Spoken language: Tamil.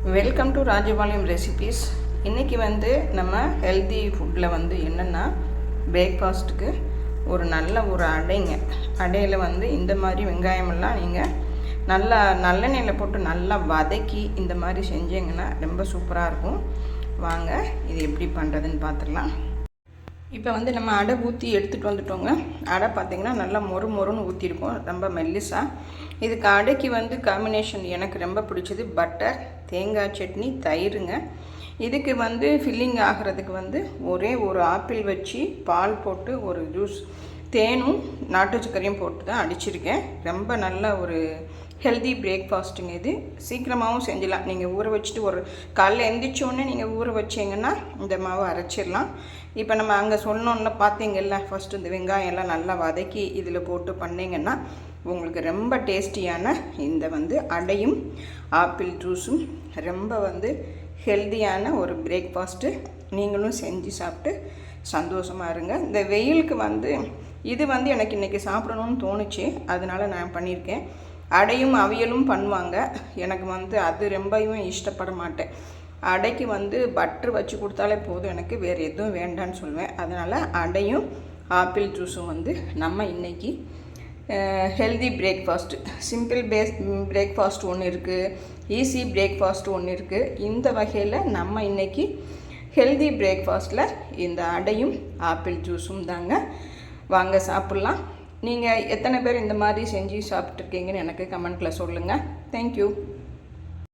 Welcome to Rajapalayam recipes. இன்றைக்கி நம்ம ஹெல்தி ஃபுட்டில் என்னென்னா பிரேக்ஃபாஸ்ட்டுக்கு ஒரு நல்ல ஒரு அடையில் இந்த மாதிரி வெங்காயமெல்லாம் நீங்கள் நல்லா நல்லெண்ணெயில் போட்டு நல்லா வதக்கி இந்த மாதிரி செஞ்சீங்கன்னா ரொம்ப சூப்பராக இருக்கும். வாங்க இது எப்படி பண்ணுறதுன்னு பார்த்துடலாம். இப்போ நம்ம அடை ஊற்றி எடுத்துகிட்டு வந்துட்டோங்க. அடை பார்த்திங்கன்னா நல்லா மொறுன்னு ஊற்றிருக்கோம், ரொம்ப மெல்லிஸாக. இதுக்கு அடைக்கு காம்பினேஷன் எனக்கு ரொம்ப பிடிச்சது பட்டர், தேங்காய் சட்னி, தயிருங்க. இதுக்கு ஃபில்லிங் ஆகிறதுக்கு ஒரே ஒரு ஆப்பிள் வச்சு பால் போட்டு ஒரு ஜூஸ், தேனும் நாட்டு சர்க்கரையும் போட்டு தான் அடிச்சிருக்கேன். ரொம்ப நல்ல ஒரு ஹெல்தி பிரேக்ஃபாஸ்ட்டுங்க. இது சீக்கிரமாகவும் செஞ்சிடலாம். நீங்கள் ஊற வச்சுட்டு ஒரு காலைல எந்திரிச்சோடனே நீங்கள் ஊற வச்சிங்கன்னா இந்த மாவை அரைச்சிடலாம். இப்போ நம்ம அங்கே சொன்னோன்னு பார்த்தீங்கல்ல, ஃபஸ்ட்டு இந்த வெங்காயம் எல்லாம் நல்லா வதக்கி இதில் போட்டு பண்ணிங்கன்னா உங்களுக்கு ரொம்ப டேஸ்டியான இந்த அடையும் ஆப்பிள் ஜூஸும் ரொம்ப ஹெல்தியான ஒரு பிரேக்ஃபாஸ்ட்டு. நீங்களும் செஞ்சு சாப்பிட்டு சந்தோஷமாக இருங்க. இந்த வெயிலுக்கு இது எனக்கு இன்றைக்கி சாப்பிடணும்னு தோணுச்சு, அதனால் நான் பண்ணியிருக்கேன். அடையும் அவியலும் பண்ணுவாங்க. எனக்கு அது ரொம்பவும் இஷ்டப்பட மாட்டேன். அடைக்கு பட்ரு வச்சு கொடுத்தாலே போதும், எனக்கு வேறு எதுவும் வேண்டான்னு சொல்லுவேன். அதனால் அடையும் ஆப்பிள் ஜூஸும் நம்ம இன்றைக்கி ஹெல்தி பிரேக்ஃபாஸ்ட்டு, சிம்பிள் பிரேக்ஃபாஸ்ட் ஒன்று இருக்குது, ஈஸி பிரேக்ஃபாஸ்ட் ஒன்று இருக்குது. இந்த வகையில் நம்ம இன்றைக்கி ஹெல்தி பிரேக்ஃபாஸ்ட்டில் இந்த அடையும் ஆப்பிள் ஜூஸும் தாங்க. வாங்க சாப்பிட்லாம். நீங்கள் எத்தனை பேர் இந்த மாதிரி செஞ்சு சாப்பிட்ருக்கீங்கன்னு எனக்கு கமெண்ட்டில் சொல்லுங்கள். தேங்க்யூ.